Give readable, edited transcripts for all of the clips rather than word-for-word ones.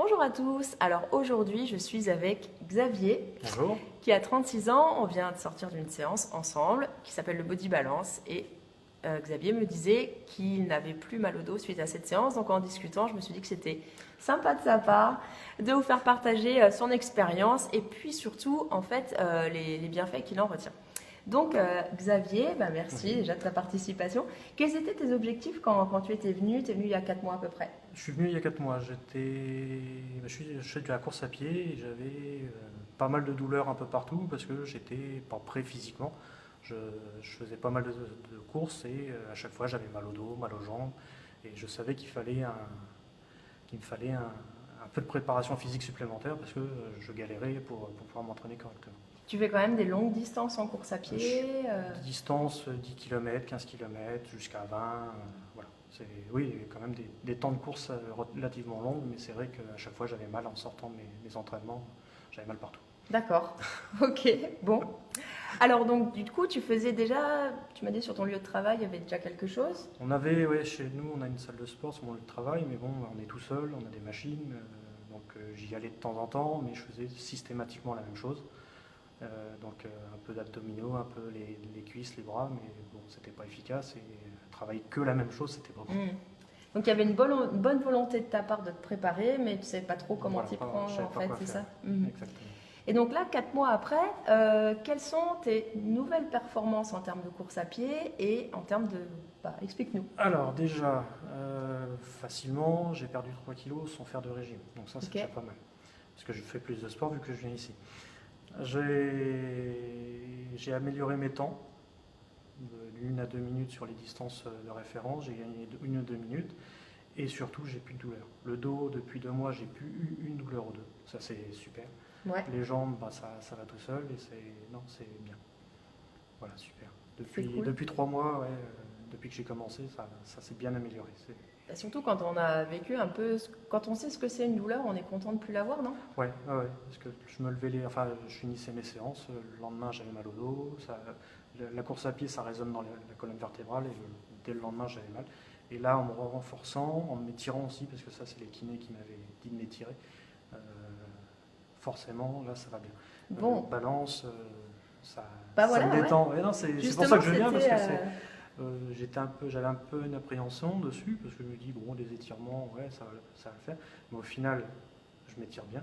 Bonjour à tous, alors aujourd'hui je suis avec Xavier Bonjour. qui a 36 ans, on vient de sortir d'une séance ensemble qui s'appelle le Body Balance et Xavier me disait qu'il n'avait plus mal au dos suite à cette séance, donc en discutant je me suis dit que c'était sympa de sa part de vous faire partager son expérience et puis surtout en fait les bienfaits qu'il en retient. Donc Xavier, merci déjà de ta participation. Quels étaient tes objectifs quand tu étais venu? Tu es venu il y a 4 mois à peu près. Je suis venu il y a 4 mois. Je fais de la course à pied et j'avais pas mal de douleurs un peu partout parce que j'étais pas prêt physiquement. Je faisais pas mal de courses et à chaque fois j'avais mal au dos, mal aux jambes et je savais qu'il me fallait un peu de préparation physique supplémentaire parce que je galérais pour pouvoir m'entraîner correctement. Tu fais quand même des longues distances en course à pied. Distance 10 km, 15 km, jusqu'à 20. Voilà. Oui, il y a quand même des temps de course relativement longs, mais c'est vrai qu'à chaque fois j'avais mal en sortant de mes entraînements, j'avais mal partout. D'accord, ok, bon. Alors donc du coup tu faisais déjà, tu m'as dit sur ton lieu de travail, il y avait déjà quelque chose? On avait, chez nous, on a une salle de sport sur mon lieu de travail, mais bon, on est tout seul, on a des machines, donc j'y allais de temps en temps, mais je faisais systématiquement la même chose. Donc un peu d'abdominaux, un peu les cuisses, les bras, mais bon, c'était pas efficace et travailler que la même chose, c'était pas bon. Donc il y avait une bonne volonté de ta part de te préparer, mais tu ne savais pas trop comment t'y prendre en fait, c'est ça? Exactement. Et donc là, 4 mois après, quelles sont tes nouvelles performances en termes de course à pied et en termes de... explique-nous. Alors déjà, facilement, j'ai perdu 3 kilos sans faire de régime, donc ça c'est déjà pas mal, parce que je fais plus de sport vu que je viens ici. J'ai amélioré mes temps, d'1 à 2 minutes sur les distances de référence, j'ai gagné 1 ou 2 minutes, et surtout j'ai plus de douleur. Le dos, depuis 2 mois, j'ai plus eu une douleur au dos, ça c'est super. Ouais. Les jambes, ça va tout seul, et c'est bien. Voilà, super. Depuis 3 mois, depuis que j'ai commencé, ça s'est bien amélioré. Surtout quand on a vécu un peu, quand on sait ce que c'est une douleur, on est content de ne plus l'avoir, non? Ouais, parce que je finissais mes séances, le lendemain j'avais mal au dos, la course à pied ça résonne dans la colonne vertébrale et dès le lendemain j'avais mal. Et là en me renforçant, en m'étirant aussi, parce que ça c'est les kinés qui m'avaient dit de m'étirer, forcément là ça va bien. Bon. Balance, ça voilà, me détend. Ouais. C'est pour ça que je viens, parce que j'avais un peu une appréhension dessus, parce que je me dis, bon, les étirements, ça va le faire. Mais au final, je m'étire bien.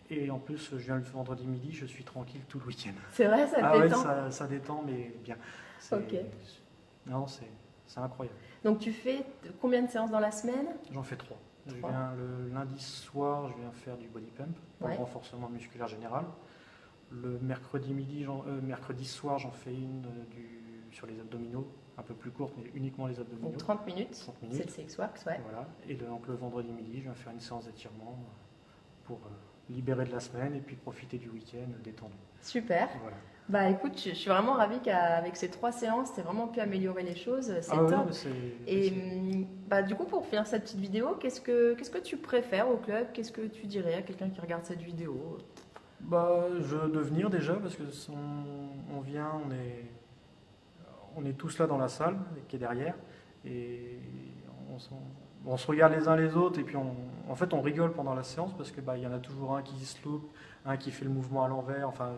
Et en plus, je viens le vendredi midi, je suis tranquille tout le week-end. C'est vrai, ça te détend? Ça détend, mais bien. Non, c'est incroyable. Donc tu fais combien de séances dans la semaine? J'en fais 3. Je viens le lundi soir, je viens faire du body pump, pour le renforcement musculaire général. Le mercredi soir, j'en fais une sur les abdominaux, un peu plus courte, mais uniquement les abdominaux. Donc 30 minutes, c'est le CX-Wax, Voilà. Et donc le vendredi midi, je viens faire une séance d'étirement pour libérer de la semaine et puis profiter du week-end détendu. Super. Voilà. Écoute, je suis vraiment ravie qu'avec ces 3 séances, tu aies vraiment pu améliorer les choses, c'est top. Et du coup, pour finir cette petite vidéo, qu'est-ce que tu préfères au club? Qu'est-ce que tu dirais à quelqu'un qui regarde cette vidéo? De venir déjà, parce que on vient, on est tous là dans la salle qui est derrière, et on se regarde les uns les autres, et puis en fait on rigole pendant la séance, parce que y en a toujours un qui se loupe, un qui fait le mouvement à l'envers, enfin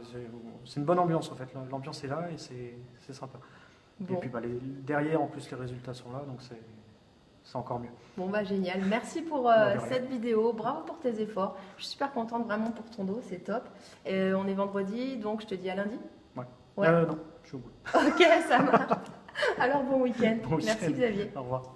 c'est une bonne ambiance en fait, l'ambiance est là et c'est sympa. Bon. Et puis derrière en plus les résultats sont là, donc c'est encore mieux. Bon génial, merci pour cette vidéo, bravo pour tes efforts, je suis super contente vraiment pour ton dos, c'est top. On est vendredi, donc je te dis à lundi. Ouais. Non, je suis au bout. Ok, ça marche. Alors bon week-end. Merci Xavier. Au revoir.